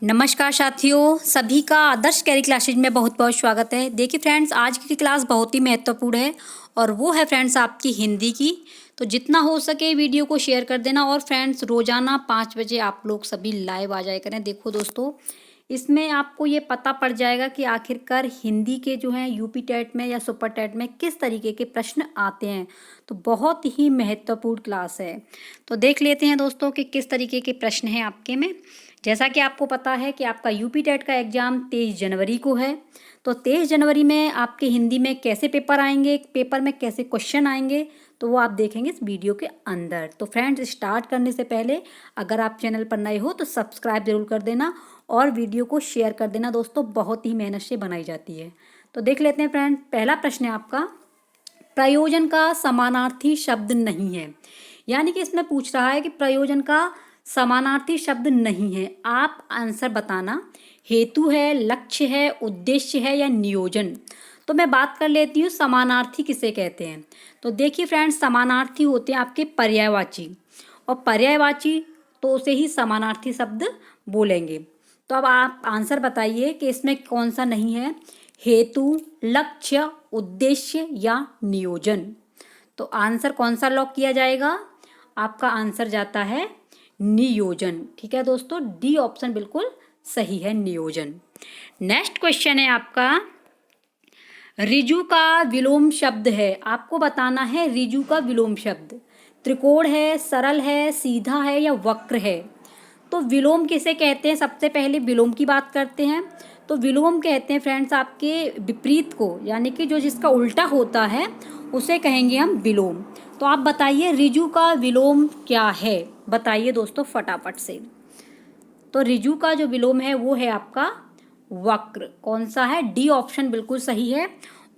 नमस्कार साथियों, सभी का आदर्श कैरी क्लासेज में बहुत बहुत स्वागत है। देखिए फ्रेंड्स, आज की क्लास बहुत ही महत्वपूर्ण है और वो है फ्रेंड्स आपकी हिंदी की। तो जितना हो सके वीडियो को शेयर कर देना और फ्रेंड्स रोज़ाना 5 बजे आप लोग सभी लाइव आ जाया करें। देखो दोस्तों, इसमें आपको ये पता पड़ जाएगा कि आखिरकार हिंदी के जो हैं यूपी टेट में या सुपर टेट में किस तरीके के प्रश्न आते हैं। तो बहुत ही महत्वपूर्ण क्लास है। तो देख लेते हैं दोस्तों कि किस तरीके के प्रश्न हैं आपके में। जैसा कि आपको पता है कि आपका यूपी टेट का एग्ज़ाम 23 जनवरी को है। तो 23 जनवरी में आपके हिंदी में कैसे पेपर आएंगे, पेपर में कैसे क्वेश्चन आएंगे, तो वो आप देखेंगे इस वीडियो के अंदर। तो फ्रेंड्स, स्टार्ट करने से पहले अगर आप चैनल पर नए हो तो सब्सक्राइब जरूर कर देना और वीडियो को शेयर कर देना दोस्तों, बहुत ही मेहनत से बनाई जाती है। तो देख लेते हैं फ्रेंड, पहला प्रश्न है आपका, प्रयोजन का समानार्थी शब्द नहीं है। यानी कि इसमें पूछ रहा है कि प्रयोजन का समानार्थी शब्द नहीं है। आप आंसर बताना, हेतु है, लक्ष्य है, उद्देश्य है या नियोजन। तो मैं बात कर लेती हूँ समानार्थी किसे कहते हैं। तो देखिए फ्रेंड्स, समानार्थी होते हैं आपके पर्यायवाची, और पर्यायवाची तो उसे ही समानार्थी शब्द बोलेंगे। तो अब आप आंसर बताइए कि इसमें कौन सा नहीं है, हेतु, लक्ष्य, उद्देश्य या नियोजन। तो आंसर कौन सा लॉक किया जाएगा? आपका आंसर जाता है नियोजन। ठीक है दोस्तों, डी ऑप्शन बिल्कुल सही है, नियोजन। नेक्स्ट क्वेश्चन है आपका, ऋजु का विलोम शब्द है। आपको बताना है ऋजु का विलोम शब्द त्रिकोण है, सरल है, सीधा है या वक्र है। तो विलोम किसे कहते हैं? सबसे पहले विलोम की बात करते हैं। तो विलोम कहते हैं फ्रेंड्स आपके विपरीत को, यानी कि जो जिसका उल्टा होता है उसे कहेंगे हम विलोम। तो आप बताइए ऋजु का विलोम क्या है, बताइए दोस्तों फटाफट से। तो ऋजु का जो विलोम है वो है आपका वक्र। कौन सा है? डी ऑप्शन बिल्कुल सही है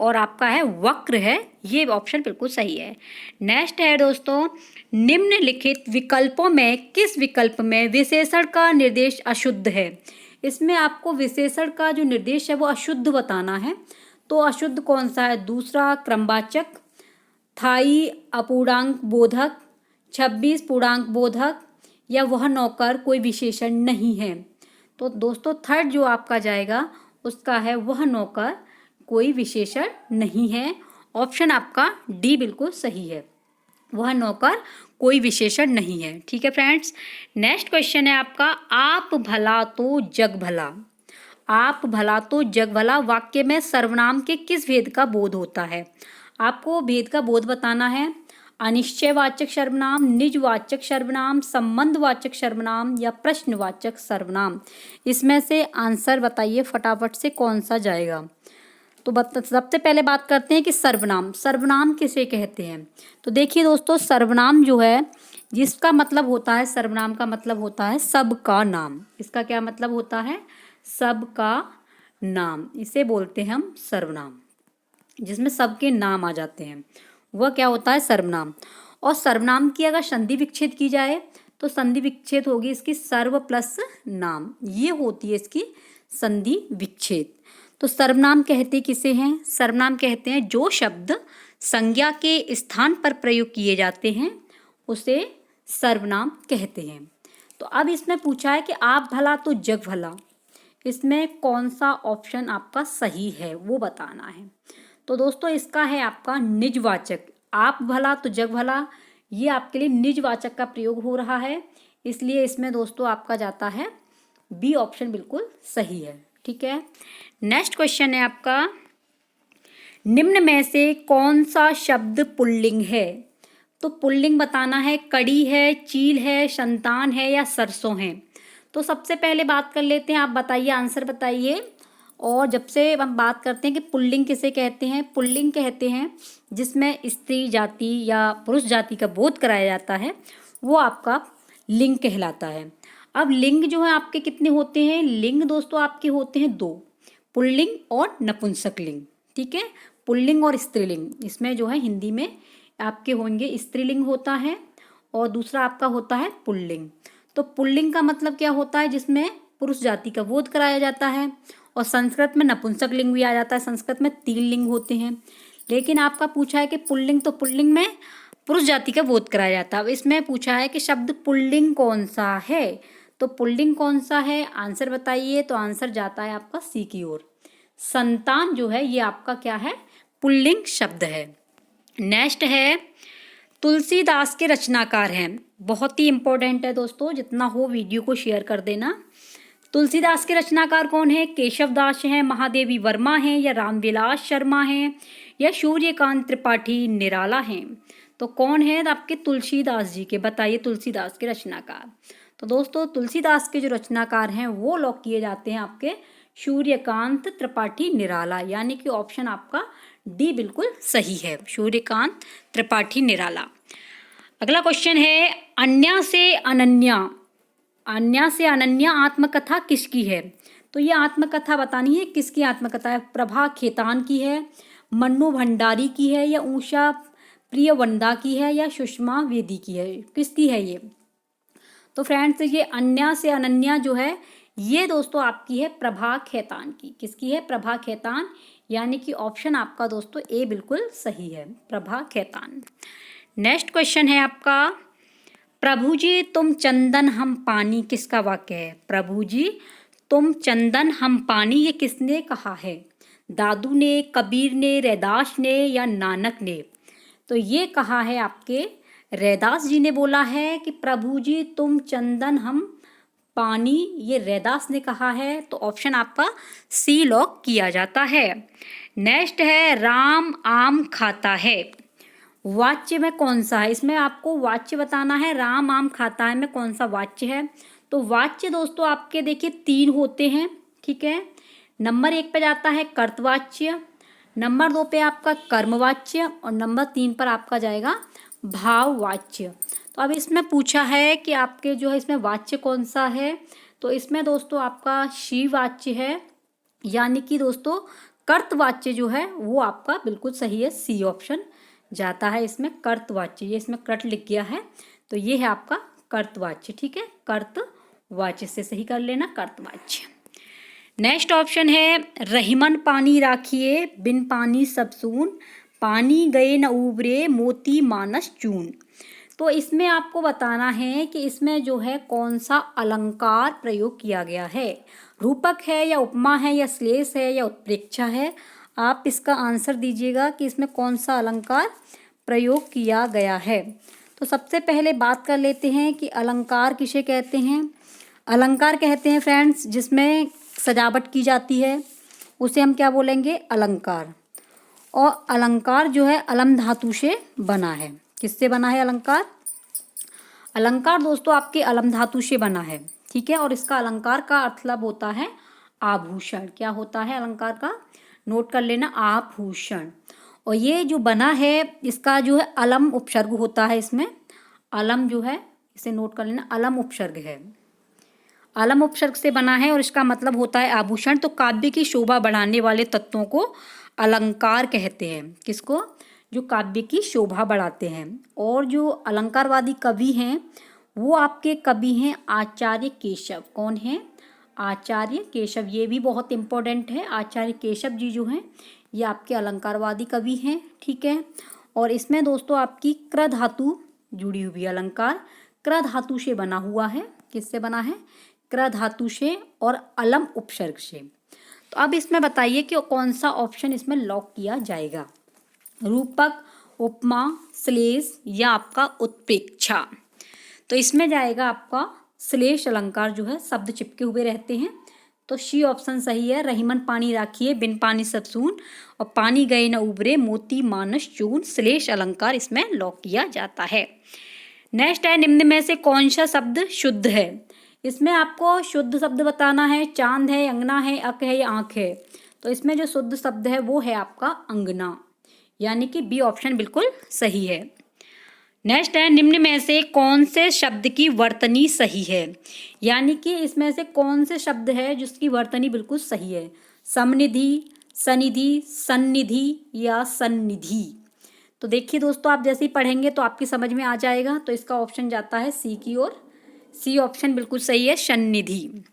और आपका है वक्र है, ये ऑप्शन बिल्कुल सही है। नेक्स्ट है दोस्तों, निम्नलिखित विकल्पों में किस विकल्प में विशेषण का निर्देश अशुद्ध है। इसमें आपको विशेषण का जो निर्देश है वो अशुद्ध बताना है। तो अशुद्ध कौन सा है? दूसरा क्रमवाचक, थाई अपूर्णांक बोधक, 26 पूर्णांक बोधक या वह नौकर कोई विशेषण नहीं है। तो दोस्तों थर्ड जो आपका जाएगा उसका है वह नौकर कोई विशेषण नहीं है। ऑप्शन आपका डी बिल्कुल सही है, वह नौकर कोई विशेषण नहीं है। ठीक है फ्रेंड्स, नेक्स्ट क्वेश्चन है आपका, आप भला तो जग भला। आप भला तो जग भला वाक्य में सर्वनाम के किस भेद का बोध होता है? आपको भेद का बोध बताना है। अनिश्चयवाचक सर्वनाम, निजवाचक सर्वनाम, संबंधवाचक सर्वनाम या प्रश्नवाचक सर्वनाम। इसमें से आंसर बताइए फटाफट से, कौन सा जाएगा। तो सबसे पहले बात करते हैं कि सर्वनाम, सर्वनाम किसे कहते हैं। तो देखिए दोस्तों, सर्वनाम जो है जिसका मतलब होता है, सर्वनाम का मतलब होता है सबका नाम। इसका क्या मतलब होता है? सबका नाम, इसे बोलते हैं हम सर्वनाम, जिसमें सबके नाम आ जाते हैं, वह क्या होता है? सर्वनाम। और सर्वनाम की अगर संधि विच्छेद की जाए तो संधि विच्छेद होगी इसकी सर्व प्लस नाम, ये होती है इसकी संधि विच्छेद। तो सर्वनाम कहते किसे हैं? सर्वनाम कहते हैं जो शब्द संज्ञा के स्थान पर प्रयोग किए जाते हैं उसे सर्वनाम कहते हैं। तो अब इसमें पूछा है कि आप भला तो जग भला, इसमें कौन सा ऑप्शन आपका सही है वो बताना है। तो दोस्तों इसका है आपका निजवाचक। आप भला तो जग भला, ये आपके लिए निजवाचक का प्रयोग हो रहा है, इसलिए इसमें दोस्तों आपका जाता है बी ऑप्शन बिल्कुल सही है। ठीक है, नेक्स्ट क्वेश्चन है आपका, निम्न में से कौन सा शब्द पुल्लिंग है। तो पुल्लिंग बताना है, कड़ी है, चील है, संतान है या सरसों है। तो सबसे पहले बात कर लेते हैं, आप बताइए, आंसर बताइए। और जब से हम बात करते हैं कि पुल्लिंग किसे कहते हैं, पुल्लिंग कहते हैं जिसमें स्त्री जाति या पुरुष जाति का बोध कराया जाता है, वो आपका लिंग कहलाता है। अब लिंग जो है आपके कितने होते हैं? लिंग दोस्तों आपके होते हैं दो, पुल्लिंग और नपुंसक लिंग। ठीक है, पुल्लिंग और स्त्रीलिंग, इसमें जो है हिंदी में आपके होंगे स्त्रीलिंग होता है और दूसरा आपका होता है पुल्लिंग। तो पुल्लिंग का मतलब क्या होता है? जिसमें पुरुष जाति का बोध कराया जाता है। और संस्कृत में नपुंसक लिंग भी आ जाता है, संस्कृत में 3 लिंग होते हैं। लेकिन आपका पूछा है कि पुल्लिंग, तो पुल्लिंग में पुरुष जाति का बोध कराया जाता है। अब इसमें पूछा है कि शब्द पुल्लिंग कौन सा है, तो पुल्लिंग कौन सा है, आंसर बताइए। तो आंसर जाता है आपका सी की ओर। संतान जो है ये आपका क्या है, पुल्लिंग शब्द है। नेक्स्ट है तुलसीदास के रचनाकार हैं, बहुत ही इंपॉर्टेंट है दोस्तों, जितना हो वीडियो को शेयर कर देना। तुलसीदास के रचनाकार कौन है, केशवदास हैं, महादेवी वर्मा हैं, या रामविलास शर्मा हैं, या सूर्यकांत त्रिपाठी निराला हैं। तो कौन है आपके तुलसीदास जी के, बताइए तुलसीदास के रचनाकार। तो दोस्तों तुलसीदास के जो रचनाकार हैं वो लॉक किए जाते हैं आपके सूर्यकांत त्रिपाठी निराला, यानी कि ऑप्शन आपका डी बिल्कुल सही है, सूर्यकांत त्रिपाठी निराला। अगला क्वेश्चन है अन्या से अनन्या आत्मकथा किसकी है। तो ये आत्मकथा बतानी है, किसकी आत्मकथा है, प्रभा खेतान की है, मन्नू भंडारी की है, या उषा प्रियवंदा की है, या सुषमा वेदी की है, किसकी है ये। तो फ्रेंड्स ये अन्या से अनन्या जो है ये दोस्तों आपकी है प्रभा खेतान की, किसकी है, प्रभा खेतान, यानी कि ऑप्शन आपका दोस्तों ए बिल्कुल सही है, प्रभा खेतान। नेक्स्ट क्वेश्चन है आपका प्रभु जी तुम चंदन हम पानी, किसका वाक्य है। प्रभु जी तुम चंदन हम पानी, ये किसने कहा है, दादू ने, कबीर ने, रैदास ने, या नानक ने। तो ये कहा है आपके रैदास जी ने बोला है कि प्रभु जी तुम चंदन हम पानी, ये रैदास ने कहा है। तो ऑप्शन आपका सी लॉक किया जाता है। नेक्स्ट है राम आम खाता है, वाच्य में कौन सा है, इसमें आपको वाच्य बताना है। राम आम खाता है में कौन सा वाच्य है। तो वाच्य दोस्तों आपके देखिए 3 होते हैं, ठीक है। नंबर 1 पे जाता है कर्तवाच्य, नंबर 2 पे आपका कर्मवाच्य, और नंबर 3 पर आपका जाएगा भाववाच्य। तो अब इसमें पूछा है कि आपके जो है इसमें वाच्य कौन सा है। तो इसमें दोस्तों आपका शी वाच्य है, यानी कि दोस्तों कर्तवाच्य जो है वो आपका बिल्कुल सही है, सी ऑप्शन जाता है इसमें कर्तवाच्य। ये इसमें कर्त लिख गया है, तो ये है आपका कर्तवाच्य, ठीक है, कर्तवाच्य से सही कर लेना, कर्तवाच्य। नेक्स्ट ऑप्शन है रहीमन पानी राखिए, बिन पानी सब सून, पानी गए न उबरे, मोती मानस चून। तो इसमें आपको बताना है कि इसमें जो है कौन सा अलंकार प्रयोग किया गया है, रूपक है, या उपमा है, या श्लेष है, या उत्प्रेक्षा है। आप इसका आंसर दीजिएगा कि इसमें कौन सा अलंकार प्रयोग किया गया है। तो सबसे पहले बात कर लेते हैं कि अलंकार किसे कहते हैं। अलंकार कहते हैं फ्रेंड्स जिसमें सजावट की जाती है, उसे हम क्या बोलेंगे, अलंकार। और अलंकार जो है अलम धातु से बना है, किससे बना है अलंकार। अलंकार दोस्तों आपके अलम धातु से बना है, ठीक है। और इसका अलंकार का मतलब होता है आभूषण, क्या होता है अलंकार का, नोट कर लेना, आभूषण। और ये जो बना है इसका जो है अलम उपसर्ग होता है, इसमें अलम जो है इसे नोट कर लेना, अलम उपसर्ग है, अलम उपसर्ग से बना है और इसका मतलब होता है आभूषण। तो काव्य की शोभा बढ़ाने वाले तत्वों को अलंकार कहते हैं, किसको, जो काव्य की शोभा बढ़ाते हैं। और जो अलंकारवादी कवि हैं वो आपके कवि हैं आचार्य केशव। कौन है, आचार्य केशव, ये भी बहुत इम्पोर्टेंट है। आचार्य केशव जी जो हैं ये आपके अलंकारवादी कवि हैं, ठीक है। और इसमें दोस्तों आपकी क्र धातु जुड़ी हुई, अलंकार क्र धातु से बना हुआ है, किससे बना है, क्र धातु से और अलम उपसर्ग से। तो अब इसमें बताइए कि कौन सा ऑप्शन इसमें लॉक किया जाएगा, रूपक, उपमा, श्लेष, या आपका उत्प्रेक्षा। तो इसमें जाएगा आपका श्लेष अलंकार जो है शब्द चिपके हुए रहते हैं, तो सी ऑप्शन सही है। रहीमन पानी राखिए, बिन पानी सब सून, और पानी गए न उबरे, मोती मानस चून, श्लेष अलंकार इसमें लॉक किया जाता है। नेक्स्ट है निम्न में से कौन सा शब्द शुद्ध है। इसमें आपको शुद्ध शब्द बताना है, चांद है, अंगना है, अक है, या आँख है। तो इसमें जो शुद्ध शब्द है वो है आपका अंगना, यानी कि बी ऑप्शन बिल्कुल सही है। नेक्स्ट है निम्न में से कौन से शब्द की वर्तनी सही है, यानी कि इसमें से कौन से शब्द है जिसकी वर्तनी बिल्कुल सही है, समनिधि, सनिधि, सन्निधि, या सन्निधि। तो देखिए दोस्तों आप जैसे ही पढ़ेंगे तो आपकी समझ में आ जाएगा। तो इसका ऑप्शन जाता है सी की ओर, सी ऑप्शन बिल्कुल सही है, सन्निधि।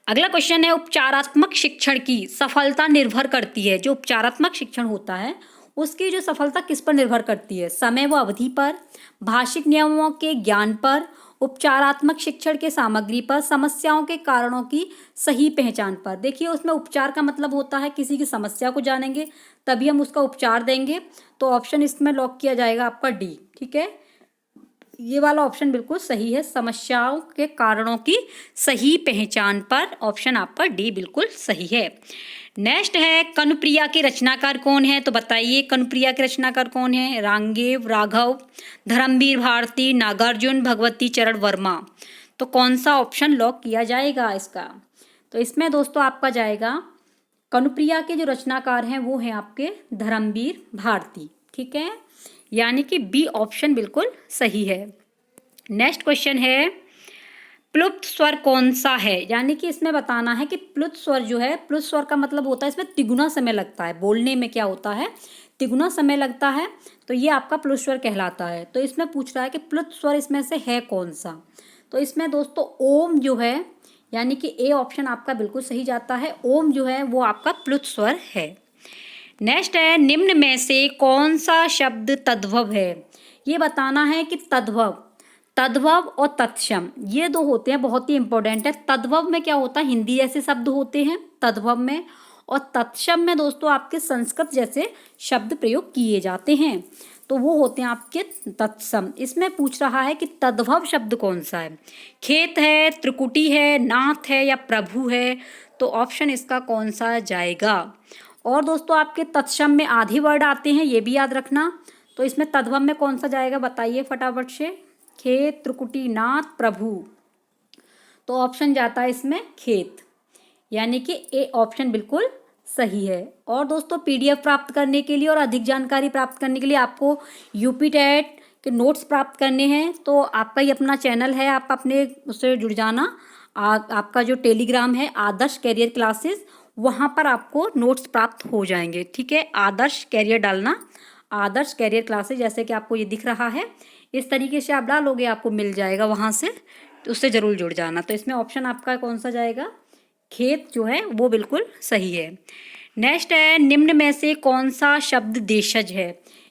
अगला क्वेश्चन है उपचारात्मक शिक्षण की सफलता निर्भर करती है, जो उपचारात्मक शिक्षण होता है उसकी जो सफलता किस पर निर्भर करती है, समय व अवधि पर, भाषिक नियमों के ज्ञान पर, उपचारात्मक शिक्षण के सामग्री पर, समस्याओं के कारणों की सही पहचान पर। देखिए उसमें उपचार का मतलब होता है किसी की समस्या को जानेंगे तभी हम उसका उपचार देंगे, तो ऑप्शन इसमें लॉक किया जाएगा आपका डी। ठीक है, ये वाला ऑप्शन बिल्कुल सही है, समस्याओं के कारणों की सही पहचान पर, ऑप्शन आपका डी बिल्कुल सही है। नेक्स्ट है कनुप्रिया के रचनाकार कौन है, तो बताइए कनुप्रिया के रचनाकार कौन है। रांगेव, राघव, धर्मवीर भारती, नागार्जुन, भगवती चरण वर्मा। तो कौन सा ऑप्शन लॉक किया जाएगा इसका, तो इसमें दोस्तों आपका जाएगा कनुप्रिया के जो रचनाकार हैं वो हैं आपके धर्मवीर भारती। ठीक है, यानी कि बी ऑप्शन बिल्कुल सही है। नेक्स्ट क्वेश्चन है प्लुप्त स्वर कौन सा है, यानी कि इसमें बताना है कि प्लुप्त स्वर जो है, प्लुप्त स्वर का मतलब होता है इसमें तिगुना समय लगता है, बोलने में क्या होता है तिगुना समय लगता है, तो ये आपका प्लुप्त स्वर कहलाता है। तो इसमें पूछ रहा है कि प्लुप्त स्वर इसमें से है कौन सा, तो इसमें दोस्तों ओम जो है, यानी कि ए ऑप्शन आपका बिल्कुल सही जाता है, ओम जो है वो आपका प्लुप्त स्वर है। नेक्स्ट है निम्न में से कौन सा शब्द तद्भव है, ये बताना है कि तद्भव, तद्भव और तत्सम ये दो होते हैं, बहुत ही इंपॉर्टेंट है। तद्भव में क्या होता है, हिंदी जैसे शब्द होते हैं तद्भव में, और तत्सम में दोस्तों आपके संस्कृत जैसे शब्द प्रयोग किए जाते हैं, तो वो होते हैं आपके तत्सम। इसमें पूछ रहा है कि तद्भव शब्द कौन सा है, खेत है, त्रिकुटी है, नाथ है या प्रभु है, तो ऑप्शन इसका कौन सा जाएगा। और दोस्तों आपके तत्सम में आधे वर्ड आते हैं, ये भी याद रखना, तो इसमें तद्भव में कौन सा जाएगा बताइए फटाफट से। खेत, त्रिकुटी, नाथ, प्रभु, तो ऑप्शन जाता है इसमें खेत, यानी कि ए ऑप्शन बिल्कुल सही है। और दोस्तों पीडीएफ प्राप्त करने के लिए और अधिक जानकारी प्राप्त करने के लिए आपको यूपी टेट के नोट्स प्राप्त करने हैं, तो आपका ही अपना चैनल है, आप अपने उससे जुड़ जाना। आपका जो टेलीग्राम है आदर्श कैरियर क्लासेस, वहाँ पर आपको नोट्स प्राप्त हो जाएंगे। ठीक है, आदर्श कैरियर डालना, आदर्श कैरियर क्लासेस, जैसे कि आपको ये दिख रहा है इस तरीके से आप डालोगे आपको मिल जाएगा वहाँ से, तो उससे ज़रूर जुड़ जाना। तो इसमें ऑप्शन आपका कौन सा जाएगा, खेत जो है वो बिल्कुल सही है। नेक्स्ट है निम्न में से कौन सा शब्द देशज है,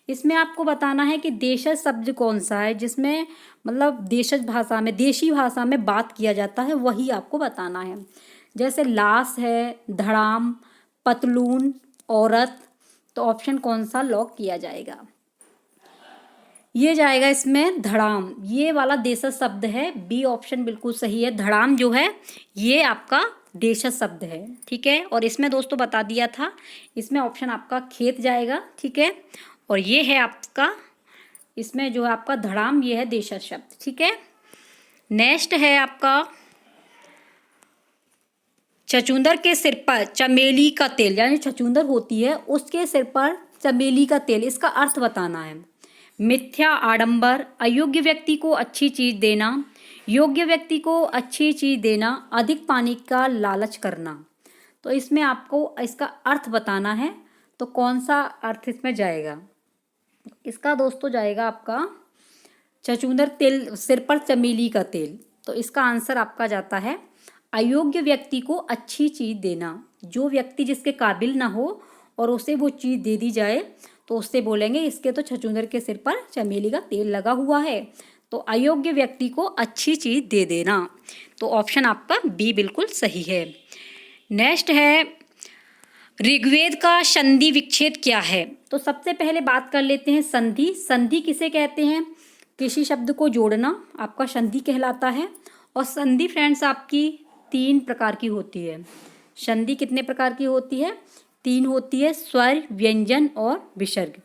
इसमें आपको बताना है कि देशज शब्द कौन सा है जिसमें मतलब देशज भाषा में, देशी भाषा में बात किया जाता है, वही आपको बताना है। जैसे लाश है, धड़ाम, पतलून, औरत, तो ऑप्शन कौन सा लॉक किया जाएगा, ये जाएगा इसमें धड़ाम, ये वाला देशज शब्द है, बी ऑप्शन बिल्कुल सही है। धड़ाम जो है ये आपका देशज शब्द है। ठीक है, और इसमें दोस्तों बता दिया था, इसमें ऑप्शन आपका खेत जाएगा। ठीक है, और ये है आपका, इसमें जो है आपका धड़ाम, ये है देशज शब्द। ठीक है, नेक्स्ट है आपका छछूंदर के सिर पर चमेली का तेल, यानी छछूंदर होती है उसके सिर पर चमेली का तेल, इसका अर्थ बताना है। मिथ्या, आडंबर, अयोग्य व्यक्ति को अच्छी चीज देना, योग्य व्यक्ति को अच्छी चीज देना, अधिक पानी का लालच करना, तो इसमें आपको इसका अर्थ बताना है, तो कौन सा अर्थ इसमें जाएगा, इसका दोस्तों जाएगा आपका छछूंदर तेल, सिर पर चमेली का तेल, तो इसका आंसर आपका जाता है अयोग्य व्यक्ति को अच्छी चीज देना। जो व्यक्ति जिसके काबिल ना हो और उसे वो चीज दे दी जाए तो उससे बोलेंगे इसके तो छछूंदर के सिर पर चमेली का तेल लगा हुआ है, तो अयोग्य व्यक्ति को अच्छी चीज दे देना, तो ऑप्शन आपका बी बिल्कुल सही है। नेक्स्ट है ऋग्वेद का संधि विच्छेद क्या है, तो सबसे पहले बात कर लेते हैं संधि। संधि किसे कहते हैं, किसी शब्द को जोड़ना आपका संधि कहलाता है। और संधि फ्रेंड्स आपकी 3 प्रकार की होती है। संधि कितने प्रकार की होती है, 3 होती है, स्वर, व्यंजन और विसर्ग।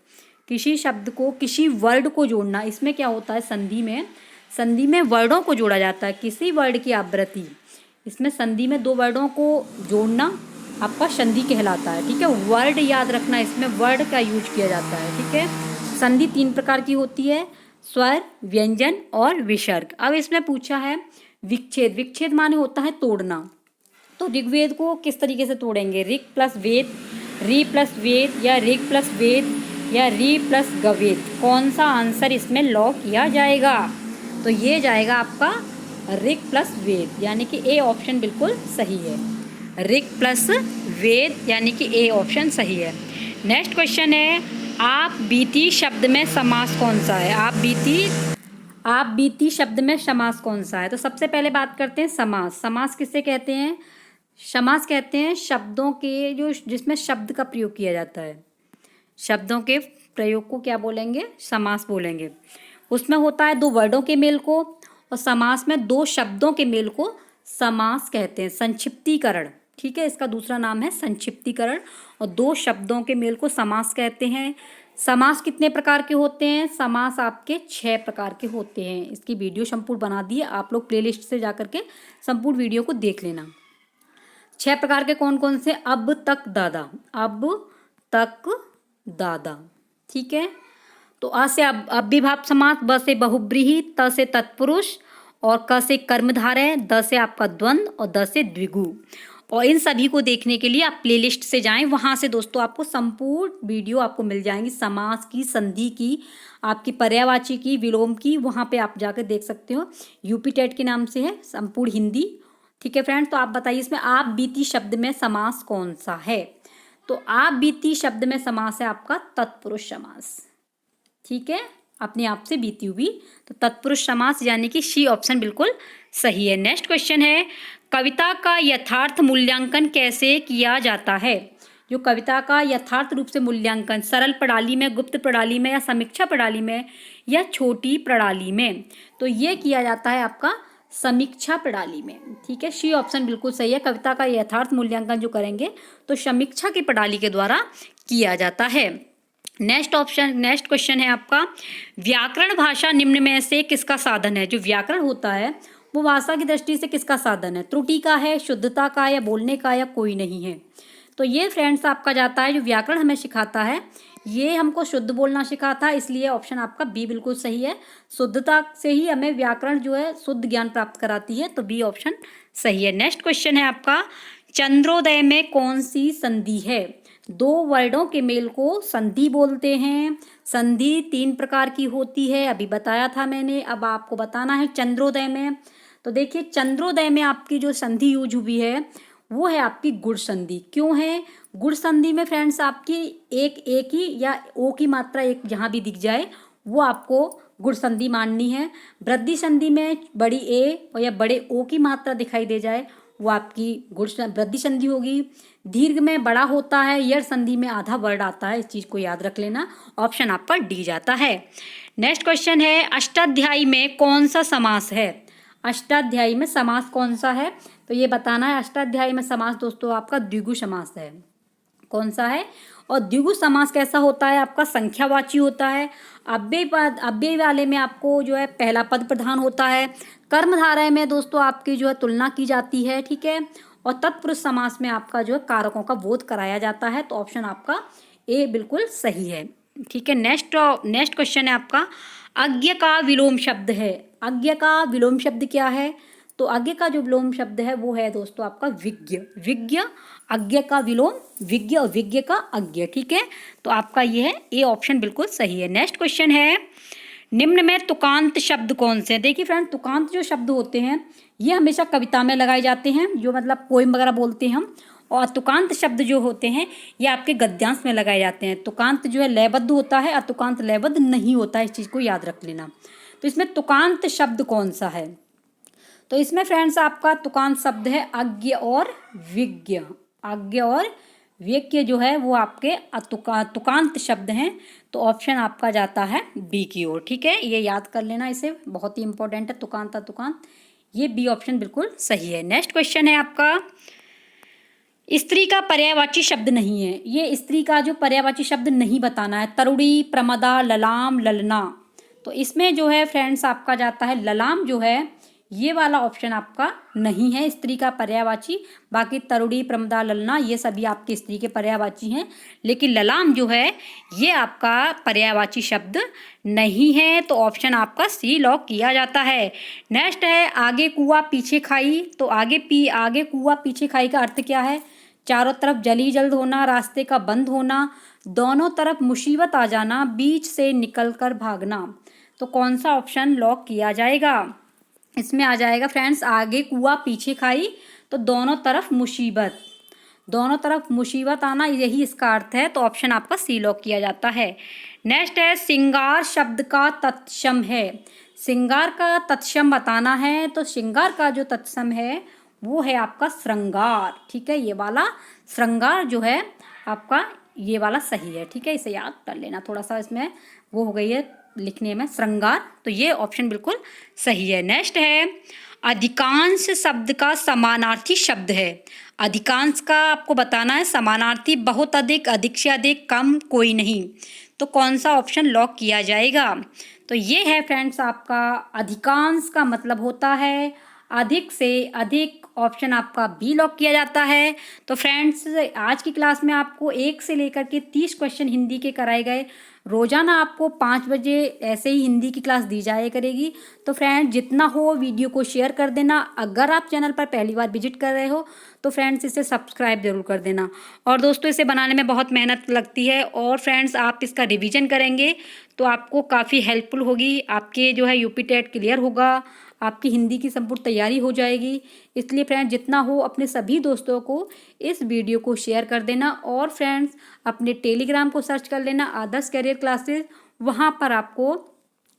किसी शब्द को, किसी वर्ड को जोड़ना, इसमें क्या होता है संधि में वर्डों को जोड़ा जाता है, किसी वर्ड की आवृत्ति, इसमें संधि में 2 वर्डों को जोड़ना आपका संधि कहलाता है। ठीक है, वर्ड याद रखना, इसमें वर्ड का यूज किया जाता है। ठीक है, संधि 3 प्रकार की होती है, स्वर, व्यंजन और विसर्ग। अब इसमें पूछा है विच्छेद, विच्छेद माने होता है तोड़ना, तो ऋग्वेद को किस तरीके से तोड़ेंगे, ऋग प्लस वेद, री प्लस वेद, या ऋग प्लस वेद, या री प्लस गवेद, कौन सा आंसर इसमें लॉक किया जाएगा, तो ये जाएगा आपका ऋग प्लस वेद, यानी कि ए ऑप्शन बिल्कुल सही है। ऋग प्लस वेद यानी कि ए ऑप्शन सही है। नेक्स्ट क्वेश्चन है आप बीती शब्द में समास कौन सा है, आप बीती शब्द में समास कौन सा है? तो सबसे पहले बात करते हैं समास। समास किसे कहते हैं? समास कहते हैं शब्दों के जो जिसमें शब्द का प्रयोग किया जाता है। शब्दों के प्रयोग को क्या बोलेंगे? समास बोलेंगे। उसमें होता है दो वर्डों के मेल को, और समास में दो शब्दों के मेल को समास कहते हैं। संक्षिप्तीकरण, ठीक है, इसका दूसरा नाम है संक्षिप्तीकरण। और दो शब्दों के मेल को समास कहते हैं। समास कितने प्रकार के होते हैं? समास आपके 6 प्रकार के होते हैं। इसकी वीडियो संपूर्ण बना दी है, आप लोग प्लेलिस्ट से जा करके संपूर्ण वीडियो को देख लेना। 6 प्रकार के कौन कौन से? अब तक दादा, अब तक दादा, ठीक है। तो अ से अव्ययभाव समास, ब से बहुब्रीहि, त से तत्पुरुष, और क से कर्मधारय, द से आपका द्वंद्व, और द से द्विगु। और इन सभी को देखने के लिए आप प्लेलिस्ट से जाएं, वहां से दोस्तों आपको संपूर्ण वीडियो आपको मिल जाएंगी, समास की, संधि की, आपकी पर्यायवाची की, विलोम की, वहां पे आप जाकर देख सकते हो। यूपी टेट के नाम से है संपूर्ण हिंदी, ठीक है फ्रेंड्स। तो आप बताइए इसमें आप बीती शब्द में समास कौन सा है? तो आप बीती शब्द में समास है आपका तत्पुरुष समास, ठीक है, अपने आप से बीती हुई। तो तत्पुरुष समास यानी कि सी ऑप्शन बिल्कुल सही है। नेक्स्ट क्वेश्चन है, कविता का यथार्थ मूल्यांकन कैसे किया जाता है? जो कविता का यथार्थ रूप से मूल्यांकन सरल प्रणाली में, गुप्त प्रणाली में, या समीक्षा प्रणाली में, या छोटी प्रणाली में, तो ये किया जाता है आपका समीक्षा प्रणाली में, ठीक है। सी ऑप्शन बिल्कुल सही है। कविता का यथार्थ मूल्यांकन जो करेंगे तो समीक्षा की प्रणाली के द्वारा किया जाता है। नेक्स्ट क्वेश्चन है आपका, व्याकरण भाषा निम्न में से किसका साधन है? जो व्याकरण होता है वो भाषा की दृष्टि से किसका साधन है? त्रुटि का है, शुद्धता का, या बोलने का, या कोई नहीं है? तो ये फ्रेंड्स आपका जाता है, जो व्याकरण हमें सिखाता है ये हमको शुद्ध बोलना सिखाता है, इसलिए ऑप्शन आपका बी बिल्कुल सही है। शुद्धता से ही हमें व्याकरण जो है शुद्ध ज्ञान प्राप्त कराती है, तो बी ऑप्शन सही है। नेक्स्ट क्वेश्चन है आपका, चंद्रोदय में कौन सी संधि है? दो वर्डों के मेल को संधि बोलते हैं। संधि 3 प्रकार की होती है, अभी बताया था मैंने, अब आपको बताना है चंद्रोदय में। तो देखिए चंद्रोदय में आपकी जो संधि यूज हुई है वो है आपकी गुण संधि। क्यों है? गुण संधि में फ्रेंड्स आपकी एक ही या ओ की मात्रा एक जहाँ भी दिख जाए वो आपको गुण संधि माननी है। वृद्धि संधि में बड़ी ए और या बड़े ओ की मात्रा दिखाई दे जाए वो आपकी वृद्धि संधि होगी। दीर्घ में बड़ा होता है, यड़ संधि में आधा वर्ड आता है, इस चीज को याद रख लेना। ऑप्शन आपका डी जाता है। नेक्स्ट क्वेश्चन है, अष्टाध्यायी में कौन सा समास है? अष्टाध्यायी में समास कौन सा है? तो ये बताना है। अष्टाध्यायी में समास दोस्तों आपका द्विगु समास है। कौन सा है? और द्विगु समास कैसा होता है? आपका संख्यावाची होता है। अव्यय वाले में आपको जो है पहला पद प्रधान होता है। कर्मधारय में दोस्तों आपकी जो है तुलना की जाती है, ठीक है। और तत्पुरुष समास में आपका जो है कारकों का बोध कराया जाता है। तो ऑप्शन आपका ए बिल्कुल सही है, ठीक है। नेक्स्ट क्वेश्चन है आपका, अज्ञ का विलोम शब्द है। अज्ञ का विलोम शब्द क्या है? तो अज्ञ का जो विलोम शब्द है वो है दोस्तों आपका विज्ञ। विज्ञ, अज्ञ का विलोम विज्ञ, और विज्ञ का अज्ञ, ठीक है। तो आपका ये है ए ऑप्शन बिल्कुल सही है। नेक्स्ट क्वेश्चन है, निम्न में तुकांत शब्द कौन से हैं? देखिए फ्रेंड, तुकांत जो शब्द होते हैं ये हमेशा कविता में लगाए जाते हैं, जो मतलब पोइम वगैरह बोलते हैं हम। और तुकांत शब्द जो होते हैं ये आपके गद्यांश में लगाए जाते हैं। तुकांत जो है लयबद्ध होता है, अतुकांत लयबद्ध नहीं होता है, इस चीज़ को याद रख लेना। तो इसमें तुकांत शब्द कौन सा है? तो इसमें फ्रेंड्स आपका तुकांत शब्द है अज्ञ और विज्ञ। अज्ञ और विज्ञ जो है वो आपके तुकांत शब्द हैं। तो ऑप्शन आपका जाता है बी की ओर, ठीक है। ये याद कर लेना, इसे बहुत ही इंपॉर्टेंट है तुकांत तुकांत। ये बी ऑप्शन बिल्कुल सही है। नेक्स्ट क्वेश्चन है आपका, स्त्री का पर्यायवाची शब्द नहीं है। ये स्त्री का जो पर्यायवाची शब्द नहीं बताना है। तरुणी, प्रमदा, ललाम, ललना। तो इसमें जो है फ्रेंड्स आपका जाता है ललाम, जो है ये वाला ऑप्शन आपका नहीं है स्त्री का पर्यायवाची। बाकी तरुणी, प्रमदा, ललना ये सभी आपके स्त्री के पर्यायवाची हैं, लेकिन ललाम जो है ये आपका पर्यायवाची शब्द नहीं है। तो ऑप्शन आपका सी लॉक किया जाता है। नेक्स्ट है, आगे कुआ पीछे खाई। तो आगे कुआ पीछे खाई का अर्थ क्या है? चारों तरफ जल ही जल्द होना, रास्ते का बंद होना, दोनों तरफ मुसीबत आ जाना, बीच से निकलकर भागना। तो कौन सा ऑप्शन लॉक किया जाएगा? इसमें आ जाएगा फ्रेंड्स, आगे कुआ पीछे खाई, तो दोनों तरफ मुसीबत, दोनों तरफ मुसीबत आना, यही इसका अर्थ है। तो ऑप्शन आपका सी लॉक किया जाता है। नेक्स्ट है, सिंगार शब्द का तत्सम है। श्रृंगार का तत्सम बताना है, तो श्रृंगार का जो तत्सम है वो है आपका श्रृंगार। ठीक है, ये वाला श्रृंगार जो है आपका ये वाला सही है। ठीक है, इसे याद कर लेना, थोड़ा सा इसमें वो हो गई है लिखने में श्रृंगार, तो ये ऑप्शन बिल्कुल सही है। नेक्स्ट है अधिकांश शब्द का समानार्थी शब्द है। अधिकांश का आपको बताना है, समानार्थी बहुत अधिक, अधिक से अधिक, कम, कोई नहीं। तो कौन सा ऑप्शन लॉक किया जाएगा? तो ये है फ्रेंड्स आपका अधिकांश का मतलब होता है अधिक से अधिक। ऑप्शन आपका बी लॉक किया जाता है। तो फ्रेंड्स आज की क्लास में आपको 1 से लेकर के 30 क्वेश्चन हिंदी के कराए गए। रोज़ाना आपको 5 बजे ऐसे ही हिंदी की क्लास दी जाया करेगी। तो फ्रेंड्स जितना हो वीडियो को शेयर कर देना। अगर आप चैनल पर पहली बार विजिट कर रहे हो तो फ्रेंड्स इसे सब्सक्राइब जरूर कर देना। और दोस्तों इसे बनाने में बहुत मेहनत लगती है, और फ्रेंड्स आप इसका रिवीजन करेंगे तो आपको काफ़ी हेल्पफुल होगी। आपके जो है यूपी टेट क्लियर होगा, आपकी हिंदी की संपूर्ण तैयारी हो जाएगी। इसलिए फ्रेंड्स जितना हो अपने सभी दोस्तों को इस वीडियो को शेयर कर देना। और फ्रेंड्स अपने टेलीग्राम को सर्च कर लेना आदर्श करियर क्लासेस, वहाँ पर आपको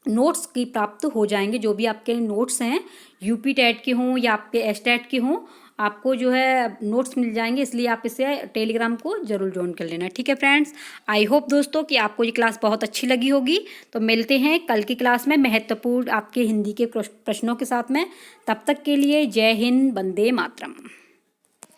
नोट्स की प्राप्त हो जाएंगे। जो भी आपके नोट्स हैं यूपी टेट के हों या आपके एस टेट के हों, आपको जो है नोट्स मिल जाएंगे। इसलिए आप इसे टेलीग्राम को जरूर ज्वाइन कर लेना। ठीक है फ्रेंड्स, आई होप दोस्तों कि आपको ये क्लास बहुत अच्छी लगी होगी। तो मिलते हैं कल की क्लास में महत्वपूर्ण आपके हिंदी के प्रश्नों के साथ में। तब तक के लिए जय हिंद, वंदे मातरम।